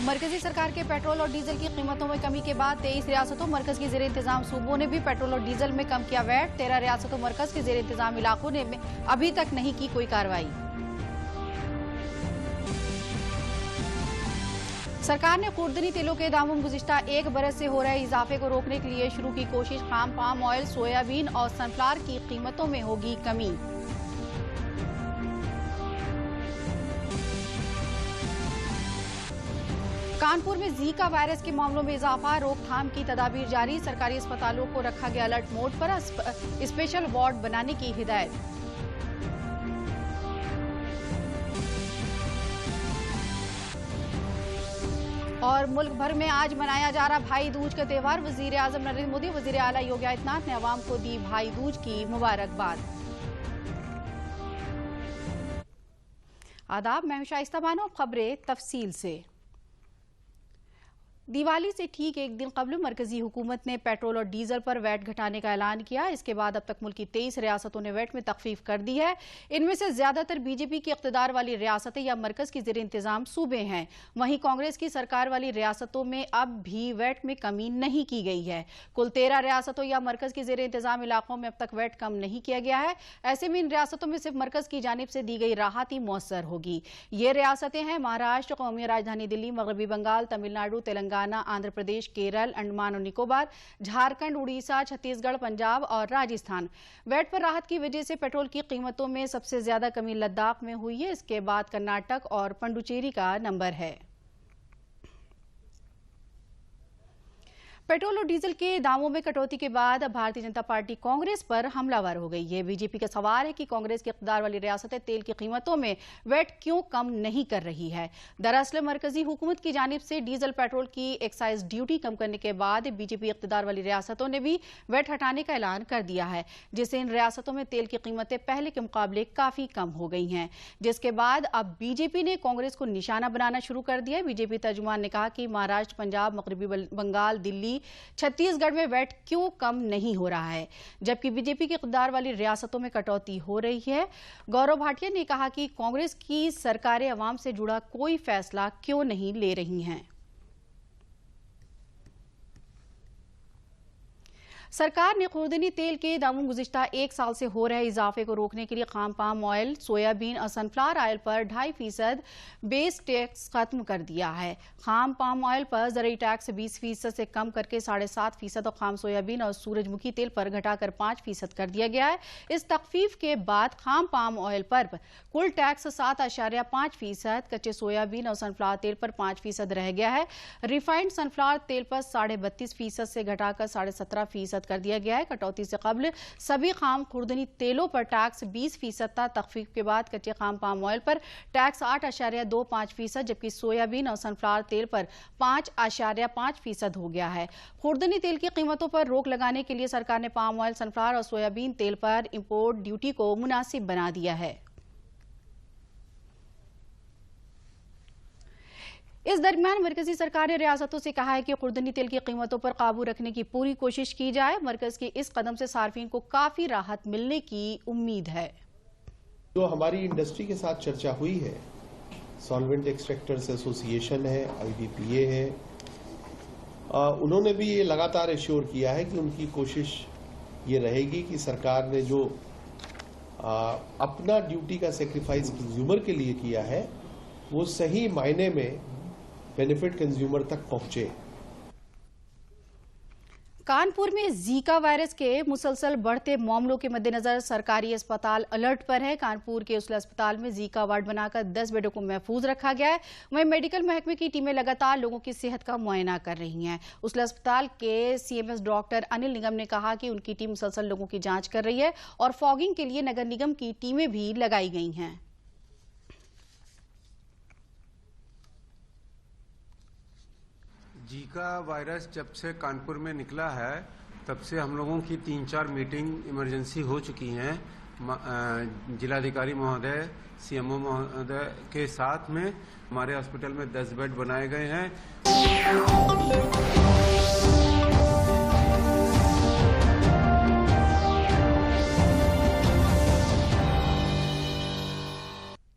मरकजी सरकार के पेट्रोल और डीजल की कीमतों में कमी के बाद 23 रियासतों मरकज के जेर इंतजाम सूबों ने भी पेट्रोल और डीजल में कम किया वैट। 13 रियासतों मरकज के जेर इंतजाम इलाकों ने अभी तक नहीं की कोई कार्रवाई। सरकार ने खुर्दनी तेलों के दामों में गुज़िश्ता एक बरस से हो रहे इजाफे को रोकने के लिए शुरू की कोशिश। खाम पाम ऑयल, सोयाबीन और सनफ्लावर की कीमतों में होगी कमी। कानपुर में जीका वायरस के मामलों में इजाफा, रोकथाम की तदाबीर जारी। सरकारी अस्पतालों को रखा गया अलर्ट मोड पर, स्पेशल वार्ड बनाने की हिदायत। और मुल्क भर में आज मनाया जा रहा भाई दूज का त्यौहार। वजीर आजम नरेंद्र मोदी, वजीर आला योगी आदित्यनाथ ने अवाम को दी भाई दूज की मुबारकबाद। आदाब, मैं शाइस्ता बानो। खबरें तफसील से। दिवाली से ठीक एक दिन कबल मरकजी हुकूमत ने पेट्रोल और डीजल पर वैट घटाने का ऐलान किया। इसके बाद अब तक मुल्क की 23 रियासतों ने वैट में तखफीफ कर दी है। इनमें से ज्यादातर बीजेपी की इख्तिदार वाली रियासतें या मरकज की जेर इंतजाम सूबे हैं। वहीं कांग्रेस की सरकार वाली रियासतों में अब भी वैट में कमी नहीं की गई है। कुल 13 रियासतों या मरकज की जेर इंतजाम इलाकों में अब तक वैट कम नहीं किया गया है। ऐसे में इन रियासतों में सिर्फ मरकज की जानिब से दी गई राहत ही मुअस्सर होगी। ये रियासतें हैं महाराष्ट्र, कौमी राजधानी दिल्ली, मगरबी बंगाल, तमिलनाडु, तेलंगाना, आंध्र प्रदेश, केरल, अंडमान और निकोबार, झारखंड, उड़ीसा, छत्तीसगढ़, पंजाब और राजस्थान। वैट पर राहत की वजह से पेट्रोल की कीमतों में सबसे ज्यादा कमी लद्दाख में हुई है। इसके बाद कर्नाटक और पुडुचेरी का नंबर है। पेट्रोल और डीजल के दामों में कटौती के बाद अब भारतीय जनता पार्टी कांग्रेस पर हमलावर हो गई है। बीजेपी का सवाल है कि कांग्रेस की इक़्तिदार वाली रियासतें तेल की कीमतों में वैट क्यों कम नहीं कर रही है। दरअसल मरकजी हुकूमत की जानिब से डीजल पेट्रोल की एक्साइज ड्यूटी कम करने के बाद बीजेपी इक़्तिदार वाली रियासतों ने भी वैट हटाने का ऐलान कर दिया है, जिससे इन रियासतों में तेल की कीमतें पहले के मुकाबले काफी कम हो गई हैं। जिसके बाद अब बीजेपी ने कांग्रेस को निशाना बनाना शुरू कर दिया है। बीजेपी तर्जुमान ने कहा कि महाराष्ट्र, पंजाब, मगरबी बंगाल, दिल्ली, छत्तीसगढ़ में वैट क्यों कम नहीं हो रहा है, जबकि बीजेपी की इक़्तिदार वाली रियासतों में कटौती हो रही है। गौरव भाटिया ने कहा कि कांग्रेस की सरकारें अवाम से जुड़ा कोई फैसला क्यों नहीं ले रही हैं। सरकार ने खुर्दनी तेल के दामों गुज़िश्ता एक साल से हो रहे इजाफे को रोकने के लिए खाम पाम ऑयल, सोयाबीन और सनफ्लावर ऑयल पर 2.5% बेस टैक्स खत्म कर दिया है। खाम पाम ऑयल पर ज़रूरी टैक्स 20% से कम करके 7.5% और खाम सोयाबीन और सूरजमुखी तेल पर घटाकर 5% कर दिया गया है। इस तखफीफ के बाद खाम पाम ऑयल पर कुल टैक्स 7.5%, कच्चे सोयाबीन और सनफ्लावर तेल पर 5% रह गया है। रिफाइंड सनफ्लावर तेल पर 32.5% से घटाकर 17.5% कर दिया गया है। कटौती से कबल सभी खाम खुर्दनी तेलों पर टैक्स 20% था। तखफीफ के बाद कच्चे खाम पाम ऑयल पर टैक्स 8.25%, जबकि सोयाबीन और सनफ्लावर तेल पर 5.5% हो गया है। खुर्दनी तेल की कीमतों पर रोक लगाने के लिए सरकार ने पाम ऑयल, सनफ्लावर और सोयाबीन तेल पर इंपोर्ट ड्यूटी को मुनासिब बना दिया है। इस दरमियान मरकजी सरकार ने रियासतों से कहा है कि खुर्दनी तेल की कीमतों पर काबू रखने की पूरी कोशिश की जाए। मरकज के इस कदम से सार्फिन को काफी राहत मिलने की उम्मीद है। जो हमारी इंडस्ट्री के साथ चर्चा हुई है, सॉल्वेंट एक्सट्रैक्टर्स एसोसिएशन है, IBPA है, उन्होंने भी ये लगातार एश्योर किया है कि उनकी कोशिश ये रहेगी कि सरकार ने जो अपना ड्यूटी का सेक्रीफाइस कंज्यूमर के लिए किया है वो सही मायने में बेनिफिट कंज्यूमर तक पहुंचे। कानपुर में जीका वायरस के मुसलसल बढ़ते मामलों के मद्देनजर सरकारी अस्पताल अलर्ट पर है। कानपुर के उस अस्पताल में जीका वार्ड बनाकर 10 बेडों को महफूज रखा गया है। वहीं मेडिकल महकमे की टीमें लगातार लोगों की सेहत का मुआयना कर रही हैं। उस अस्पताल के CMS डॉक्टर अनिल निगम ने कहा कि उनकी टीम मुसलसल लोगों की जांच कर रही है और फॉगिंग के लिए नगर निगम की टीमें भी लगाई गई हैं। जीका वायरस जब से कानपुर में निकला है तब से हम लोगों की 3-4 मीटिंग इमरजेंसी हो चुकी हैं। जिलाधिकारी महोदय, CMO महोदय के साथ में हमारे हॉस्पिटल में 10 बेड बनाए गए हैं।